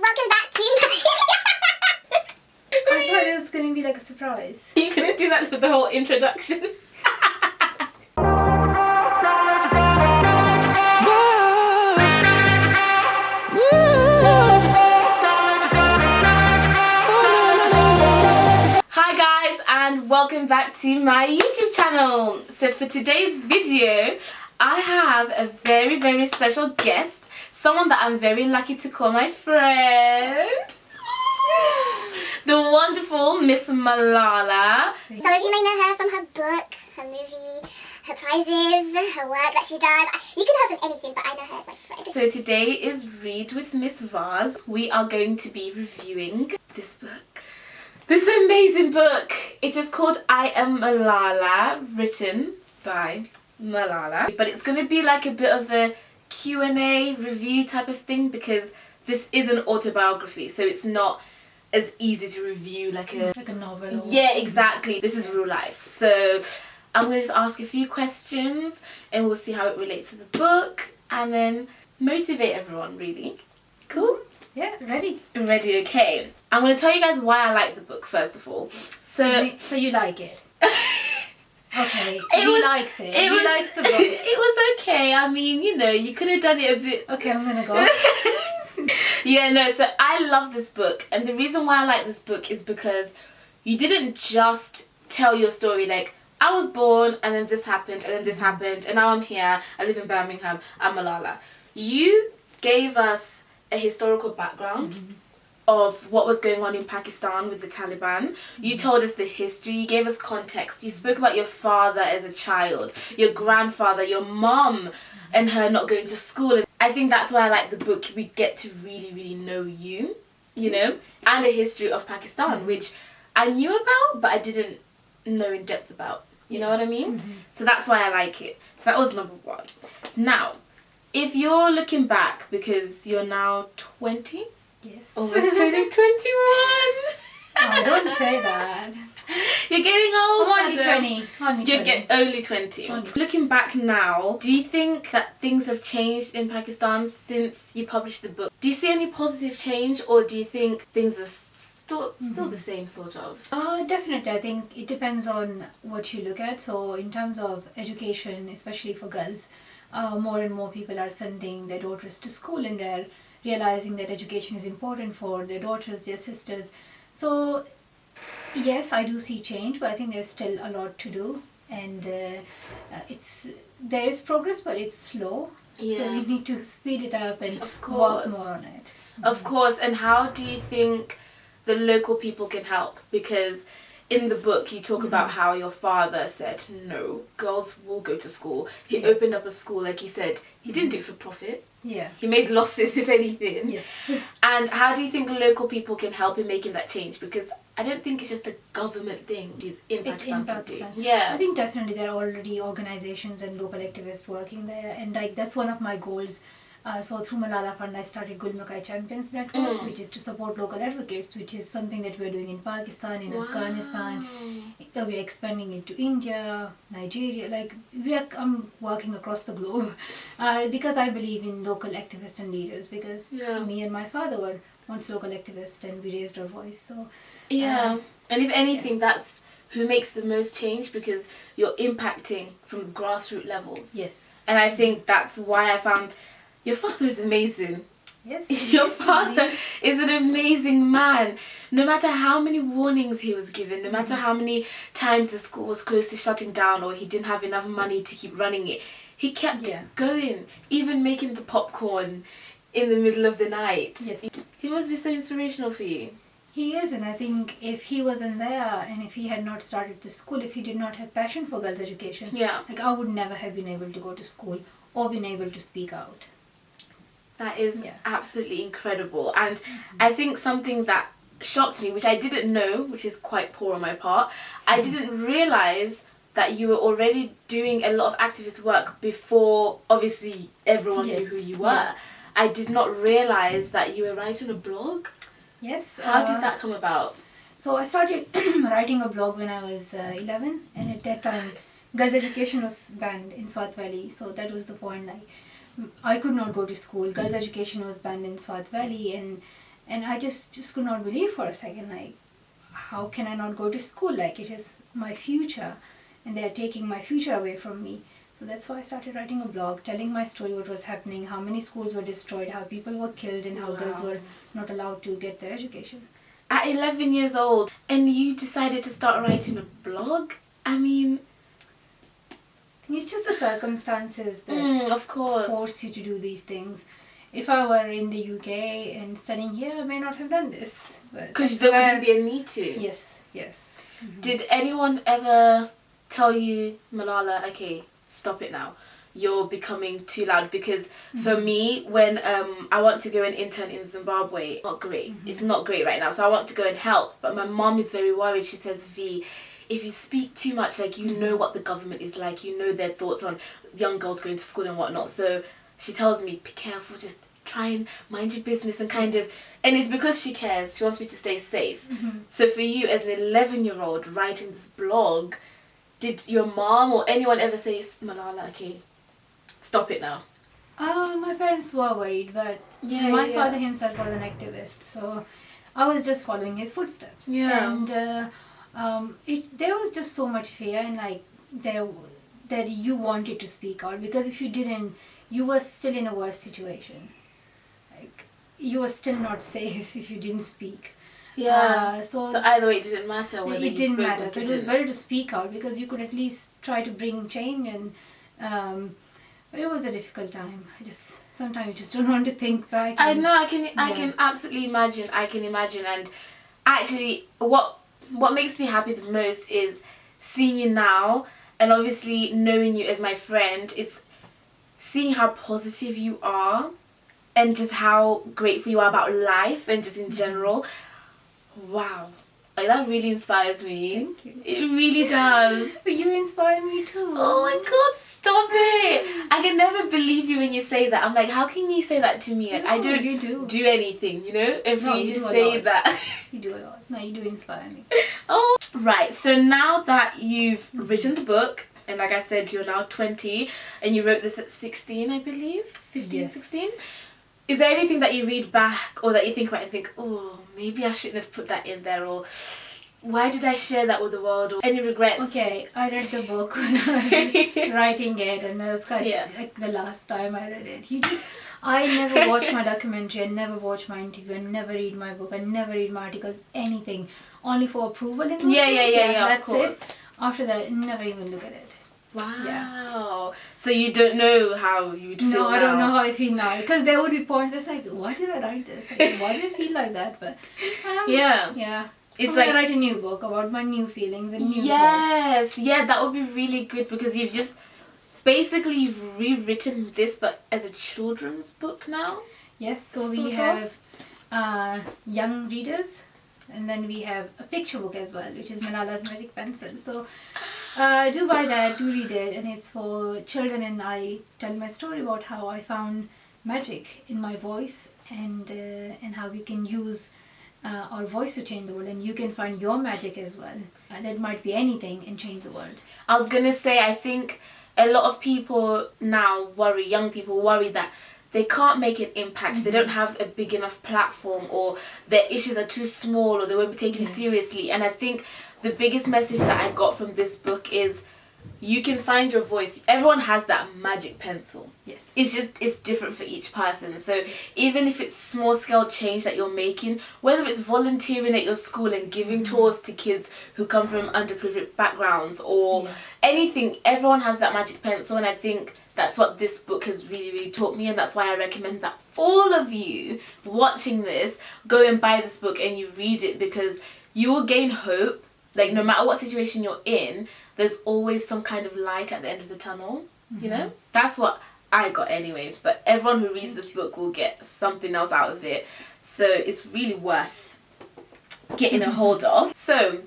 welcome back to I thought it was going to be like a surprise. You're going to do that with the whole introduction. Hi guys, and welcome back to my YouTube channel. So for today's video, I have a very, very special guest. Someone that I'm very lucky to call my friend. The wonderful Miss Malala. Some of you may know her from her book, her movie, her prizes, her work that she does. You can know her from anything, but I know her as my friend. So today is Read with Miss VARZ. We are going to be reviewing this book. This amazing book. It is called I Am Malala, written by Malala. But it's going to be like a bit of a Q&A review type of thing because this is an autobiography, so it's not as easy to review like a novel. Or... Yeah, exactly. This is real life. So I'm going to just ask a few questions and we'll see how it relates to the book and then motivate everyone, really. Cool? Yeah, ready. Ready, okay. I'm going to tell you guys why I like the book first of all. So you like it? Okay, he likes it. He likes the book. It was okay. I mean, you know, you could have done it a bit... Okay, I'm going to go. Yeah, no, so I love this book, and the reason why I like this book is because you didn't just tell your story like, I was born and then this happened and then this happened and now I'm here, I live in Birmingham, I'm Malala. You gave us a historical background of what was going on in Pakistan with the Taliban. You told us the history, you gave us context, you spoke about your father as a child, your grandfather, your mum and her not going to school. I think that's why I like the book. We get to really, really know you know, and the history of Pakistan, which I knew about, but I didn't know in depth about. You know what I mean? So that's why I like it. So that was number one. Now, if you're looking back, because you're now 20, Yes. almost turning 21. Oh, don't say that. You're getting old. I'm only madam. 20. Only You 20. get only 20. Looking back now, do you think that things have changed in Pakistan since you published the book? Do you see any positive change, or do you think things are still the same sort of? Definitely. I think it depends on what you look at. So in terms of education, especially for girls, more and more people are sending their daughters to school and they're realizing that education is important for their daughters, their sisters. So yes, I do see change, but I think there's still a lot to do, and there is progress, but it's slow. Yeah. So we need to speed it up and Of work course. more on it. Of course. And how do you think the local people can help? Because in the book you talk about how your father said, no, girls will go to school. He opened up a school, like you said. He didn't do it for profit. Yeah. He made losses, if anything. Yes. And how do you think local people can help in making that change? Because I don't think it's just a government thing. It's in Pakistan. In Pakistan. Yeah. I think definitely there are already organizations and local activists working there, and like that's one of my goals. So through Malala Fund, I started Gul Makai Champions Network, which is to support local advocates, which is something that we're doing in Pakistan, in Afghanistan. We're expanding it to India, Nigeria. Like I'm working across the globe because I believe in local activists and leaders. Because me and my father were once local activists, and we raised our voice. So and if anything, that's who makes the most change, because you're impacting from grassroots levels. Yes. And I think that's why I found your father is amazing. Yes. Your father is an amazing man. No matter how many warnings he was given, no matter how many times the school was close to shutting down or he didn't have enough money to keep running it, he kept going, even making the popcorn in the middle of the night. Yes. He must be so inspirational for you. He is, and I think if he wasn't there and if he had not started the school, if he did not have passion for girls' education, like I would never have been able to go to school or been able to speak out. That is absolutely incredible. And I think something that shocked me, which I didn't know, which is quite poor on my part, I didn't realise that you were already doing a lot of activist work before obviously everyone knew who you were. I did not realise that you were writing a blog. Yes. How did that come about? So I started writing a blog when I was 11, and at that time girls' education was banned in Swat Valley, so that was the point. I could not go to school. Girls' education was banned in Swat Valley, and And I just could not believe for a second, like, how can I not go to school? Like, it is my future, and they are taking my future away from me. So that's why I started writing a blog, telling my story, what was happening, how many schools were destroyed, how people were killed, and how girls were not allowed to get their education. At 11 years old, and you decided to start writing a blog? I mean... I think it's just the circumstances that of course. force you to do these things. If I were in the UK and studying here, I may not have done this. Because there wouldn't be a need to. Yes, yes. Mm-hmm. Did anyone ever tell you, Malala, okay, stop it now, you're becoming too loud? Because for me, when I want to go and intern in Zimbabwe, not great. It's not great right now, so I want to go and help, but my mom is very worried. She says, V, if you speak too much, like, you know what the government is like, you know their thoughts on young girls going to school and whatnot, so she tells me, be careful, just try and mind your business, and kind of, and it's because she cares, she wants me to stay safe. So for you as an 11-year-old writing this blog, did your mom or anyone ever say, Malala, okay, stop it now? My parents were worried, but my father himself was an activist, so I was just following his footsteps. And there was just so much fear, and like that you wanted to speak out, because if you didn't, you were still in a worse situation. Like, you were still not safe if you didn't speak. So either way, it didn't matter whether it you didn't spoke matter. or So it didn't. was better to speak out, because you could at least try to bring change. And it was a difficult time. Sometimes you just don't want to think back. I know. I can absolutely imagine. I can imagine. And actually, what makes me happy the most is seeing you now, and obviously knowing you as my friend. It's seeing how positive you are, and just how grateful you are about life and just in general. Wow. Like, that really inspires me. Thank you. It really does. But you inspire me too. Oh my god, stop it. I can never believe you when you say that. I'm like, how can you say that to me? Like, I don't you do anything, you know? If No, you you just do a say lot. that. You do a lot. No, you do inspire me. Oh, right. So now that you've written the book, and like I said, you're now 20, and you wrote this at 16, I believe? 15, Yes. 16? Is there anything that you read back or that you think about and think, oh, maybe I shouldn't have put that in there, or why did I share that with the world, or any regrets? Okay, I read the book when I was writing it, and that was kind of like the last time I read it. I never watched my documentary, I never watched my interview, I never read my book, I never read my articles, anything. Only for approval and Yeah, that's of course. it. After that, never even look at it. Wow. So you don't know how you would feel No, I now? don't know how I feel now. Because there would be points just like, why did I write this? Like, why did I feel like that? But yeah. It's I'm gonna like, write a new book about my new feelings and new thoughts. yes, yeah, that would be really good, because you've rewritten this, but as a children's book now. Yes, so we Sort have young readers, and then we have a picture book as well, which is Malala's Magic Pencil. So do buy that, do read it, and it's for children, and I tell my story about how I found magic in my voice, and how we can use our voice to change the world, and you can find your magic as well. And that might be anything, and change the world. I was gonna say, I think a lot of people now young people worry that they can't make an impact, they don't have a big enough platform, or their issues are too small, or they won't be taken seriously. And I think the biggest message that I got from this book is, you can find your voice. Everyone has that magic pencil. Yes. It's different for each person. So even if it's small scale change that you're making, whether it's volunteering at your school and giving tours to kids who come from underprivileged backgrounds, or anything, everyone has that magic pencil. And I think that's what this book has really, really taught me, and that's why I recommend that all of you watching this go and buy this book and you read it, because you will gain hope. Like, no matter what situation you're in, there's always some kind of light at the end of the tunnel, you know? That's what I got anyway, but everyone who reads this book will get something else out of it, so it's really worth getting a hold of. So,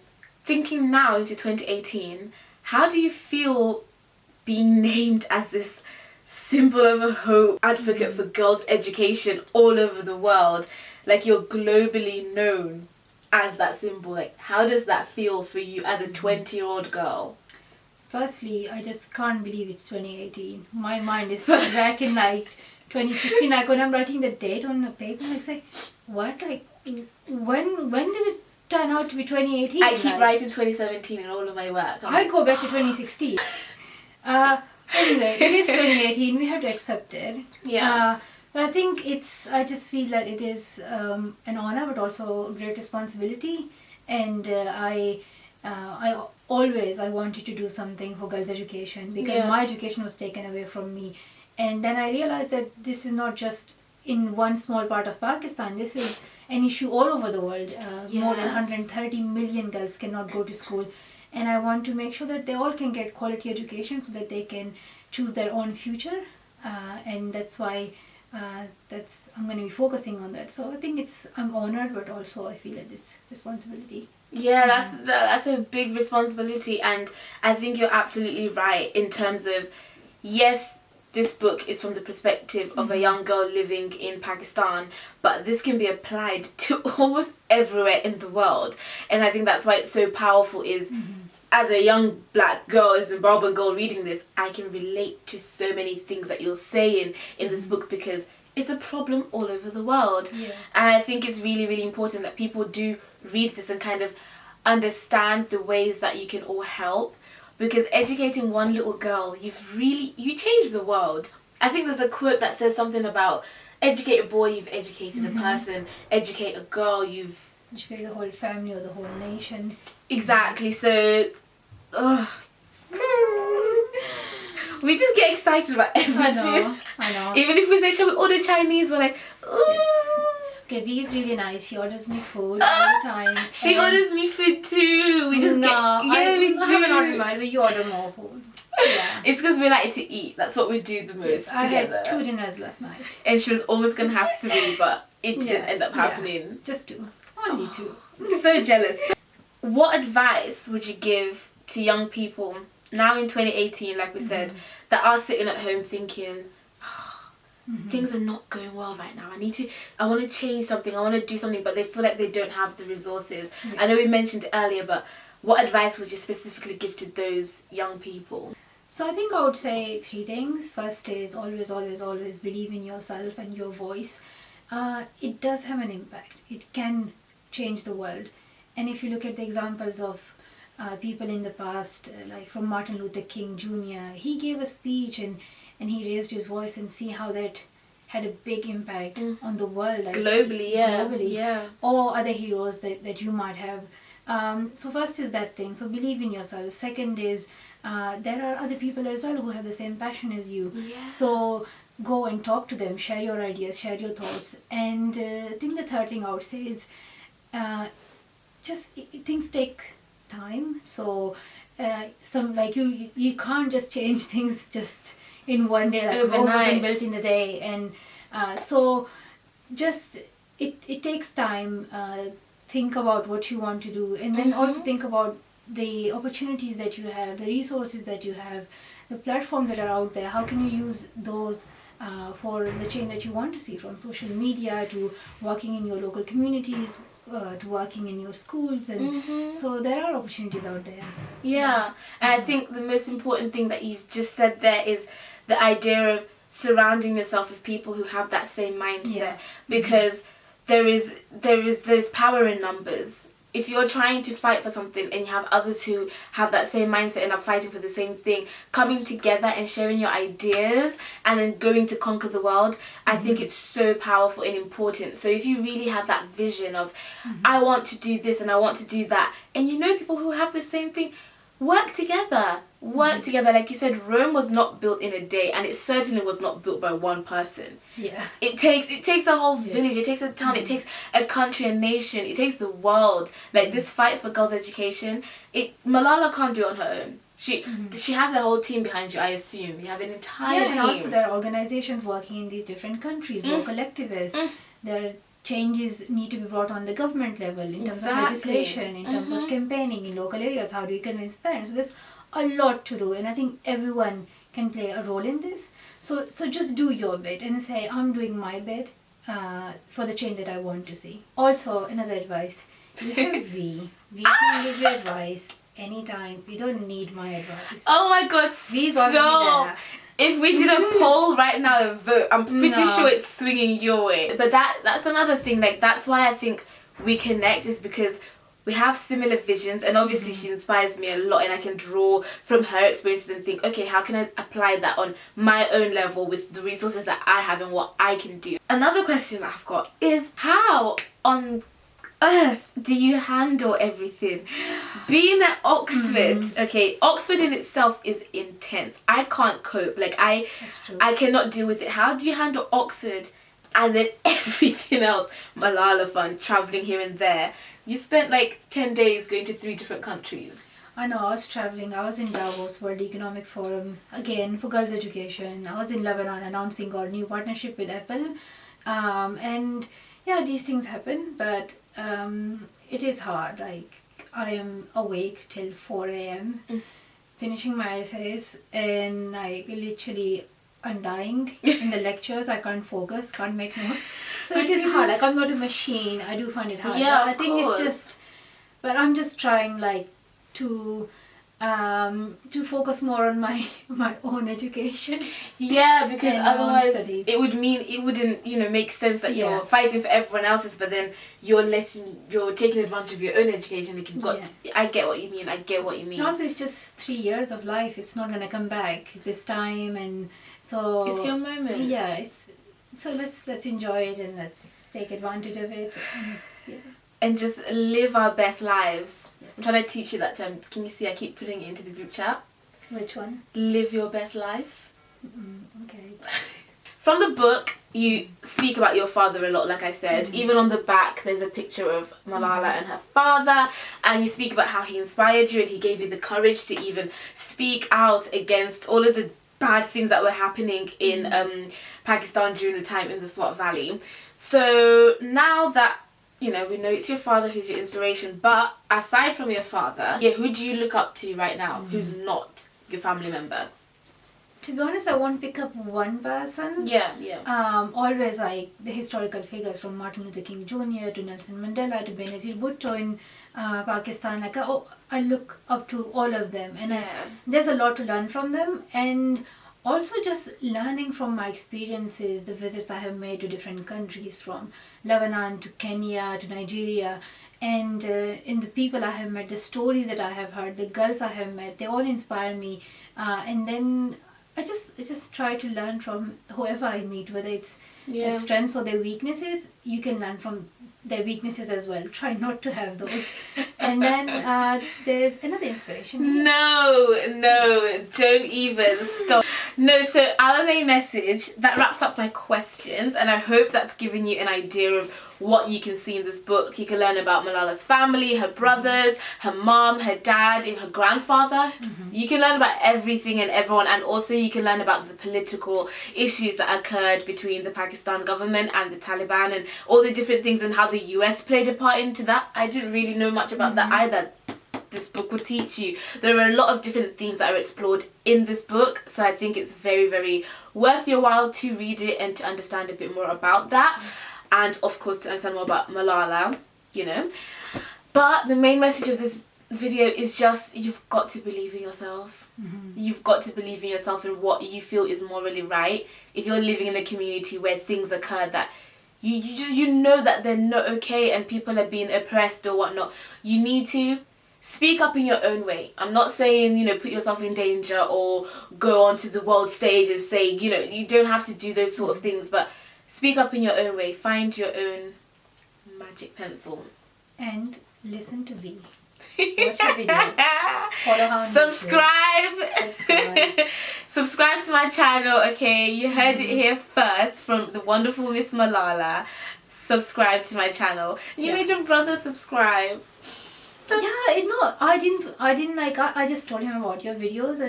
thinking now into 2018, how do you feel being named as this symbol of a hope, advocate for girls' education all over the world? Like, you're globally known as that symbol. Like, how does that feel for you as a 20-year-old girl? Firstly, I just can't believe it's 2018. My mind is still back in like 2016. Like, when I'm writing the date on a paper, I say, what? Like, when did it turn out to be 2018? I keep Like, writing 2017 in all of my work. I'm I like, go back to 2016. Anyway, it is 2018. We have to accept it. Yeah. But I think I just feel that it is an honor, but also a great responsibility. And I wanted to do something for girls' education because my Yes. education was taken away from me. And then I realized that this is not just in one small part of Pakistan. This is an issue all over the world. More than Yes. 130 million girls cannot go to school. And I want to make sure that they all can get quality education so that they can choose their own future. And that's why I'm going to be focusing on that. So I think I'm honored, but also I feel that this responsibility. Yeah, that's a big responsibility, and I think you're absolutely right in terms of, yes, this book is from the perspective of a young girl living in Pakistan, but this can be applied to almost everywhere in the world. And I think that's why it's so powerful is, as a young black girl, a Zimbabwean girl reading this, I can relate to so many things that you're saying in this book because it's a problem all over the world. Yeah. And I think it's really, really important that people do read this and kind of understand the ways that you can all help. Because educating one little girl, you change the world. I think there's a quote that says something about educate a boy, you've educated a person. Educate a girl, you've... Educate the whole family or the whole nation. Exactly, so... we just get excited about everything. I know. Even if we say, shall we order Chinese, we're like, ooh. Okay, V is really nice. She orders me food all the time. She orders me food too. We just we do. I haven't ordered mine, but you order more food. Yeah. It's because we like to eat. That's what we do the most I together. had 2 dinners last night. And she was almost going to have 3, but it didn't end up happening. Just 2. Only 2. So jealous. What advice would you give to young people now in 2018, like we said, that are sitting at home thinking, things are not going well right now. I want to change something. I want to do something, but they feel like they don't have the resources. Yeah. I know we mentioned it earlier, but what advice would you specifically give to those young people? So I think I would say 3 things. First is always, always, always believe in yourself and your voice. It does have an impact. It can change the world. And if you look at the examples of people in the past, like from Martin Luther King Jr., he gave a speech and he raised his voice, and see how that had a big impact on the world. Like Globally. Yeah. Or other heroes that you might have. So first is that thing. So believe in yourself. Second is there are other people as well who have the same passion as you. Yeah. So go and talk to them, share your ideas, share your thoughts. And I think the third thing I would say is things take time. So you can't just change things just in one day, like Rome wasn't built in a day. And so just it takes time. Think about what you want to do, and then also think about the opportunities that you have, the resources that you have, the platforms that are out there. How can you use those for the change that you want to see, from social media to working in your local communities to working in your schools. And so there are opportunities out there. Yeah. And I think the most important thing that you've just said there is the idea of surrounding yourself with people who have that same mindset, because there's power in numbers. If you're trying to fight for something and you have others who have that same mindset and are fighting for the same thing, coming together and sharing your ideas and then going to conquer the world, I think it's so powerful and important. So if you really have that vision of, I want to do this and I want to do that, and you know people who have the same thing, work together. Work together. Like you said, Rome was not built in a day, and it certainly was not built by one person. Yeah. It takes a whole village, it takes a town, it takes a country, a nation, it takes the world. Like this fight for girls' education, Malala can't do it on her own. She has a whole team behind you, I assume. You have an entire team. And also there are organizations working in these different countries, local activists. There are changes need to be brought on the government level in terms of legislation, in terms of campaigning in local areas. How do you convince parents? So there's a lot to do, and I think everyone can play a role in this. So just do your bit and say, I'm doing my bit for the change that I want to see. Also, another advice, you have V can give you advice anytime. You don't need my advice. Oh my god, V's already there. If we did a poll right now, a vote, I'm pretty sure it's swinging your way. But that's another thing. Like, that's why I think we connect, is because we have similar visions, and obviously she inspires me a lot, and I can draw from her experiences and think, okay, how can I apply that on my own level with the resources that I have and what I can do. Another question I've got is, how on earth do you handle everything? Being at Oxford, okay, Oxford in itself is intense. I can't cope. Like, I cannot deal with it. How do you handle Oxford and then everything else? Malala Fund, traveling here and there. You spent like 10 days going to 3 different countries. I know, I was traveling. I was in Davos, World Economic Forum, again for girls' education. I was in Lebanon announcing our new partnership with Apple. And yeah, these things happen, but it is hard. Like, I am awake till 4 a.m. finishing my essays, and I literally, I'm dying in the lectures. I can't focus, can't make notes. So it is hard. Like, I'm not a machine. I do find it hard. Yeah, I think it's just, but I'm just trying like to focus more on my own education. Yeah, because otherwise studies. it wouldn't, you know, make sense that you're fighting for everyone else's, but then you're taking advantage of your own education. Like, you've got I get what you mean. And also, it's just 3 years of life. It's not gonna come back this time, and so it's your moment. Yeah, so let's enjoy it, and let's take advantage of it. And just live our best lives. Yes. I'm trying to teach you that term. Can you see I keep putting it into the group chat? Which one? Live your best life. Okay. From the book, you speak about your father a lot, like I said. Even on the back, there's a picture of Malala and her father. And you speak about how he inspired you and he gave you the courage to even speak out against all of the bad things that were happening in Pakistan during the time in the Swat Valley. So now that, you know, we know it's your father who's your inspiration, but aside from your father, who do you look up to right now who's not your family member? To be honest, I won't pick up one person. Always like the historical figures, from Martin Luther King Jr. to Nelson Mandela to Benazir Bhutto in Pakistan. Like, I look up to all of them, and there's a lot to learn from them. And also just learning from my experiences, the visits I have made to different countries, from Lebanon to Kenya to Nigeria, and in the people I have met, the stories that I have heard, the girls I have met, they all inspire me. And then I just try to learn from whoever I meet, whether it's their strengths or their weaknesses. You can learn from their weaknesses as well. Try not to have those. And then there's another inspiration. No, don't even stop. No, so our main message, that wraps up my questions, and I hope that's given you an idea of what you can see in this book. You can learn about Malala's family, her brothers, her mom, her dad, even her grandfather. You can learn about everything and everyone, and also you can learn about the political issues that occurred between the Pakistan government and the Taliban, and all the different things, and how the US played a part into that. I didn't really know much about that either. This book will teach you. There are a lot of different themes that are explored in this book, so I think it's very, very worth your while to read it and to understand a bit more about that, and of course to understand more about Malala, you know. But the main message of this video is just, you've got to believe in yourself. You've got to believe in yourself and what you feel is morally right. If you're living in a community where things occur that you know that they're not okay and people are being oppressed or whatnot, you need to speak up in your own way. I'm not saying, you know, put yourself in danger or go onto the world stage and say, you know, you don't have to do those sort of things, but speak up in your own way. Find your own magic pencil. And listen to V. Watch our videos. Follow her on Subscribe. Subscribe to my channel, okay? You heard it here first from the wonderful Miss Malala. Subscribe to my channel. You made your brother subscribe. I just told him about your videos,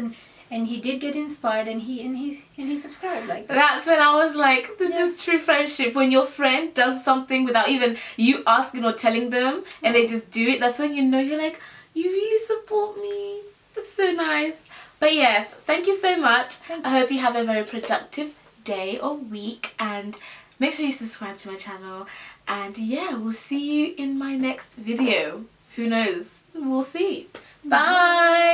and he did get inspired, and he subscribed. Like, that's when I was like, this is true friendship. When your friend does something without even you asking or telling them, and they just do it, that's when you know, you're like, you really support me. That's so nice. But yes, thank you so much. I hope you have a very productive day or week, and make sure you subscribe to my channel, and yeah, we'll see you in my next video. Who knows? We'll see. Bye.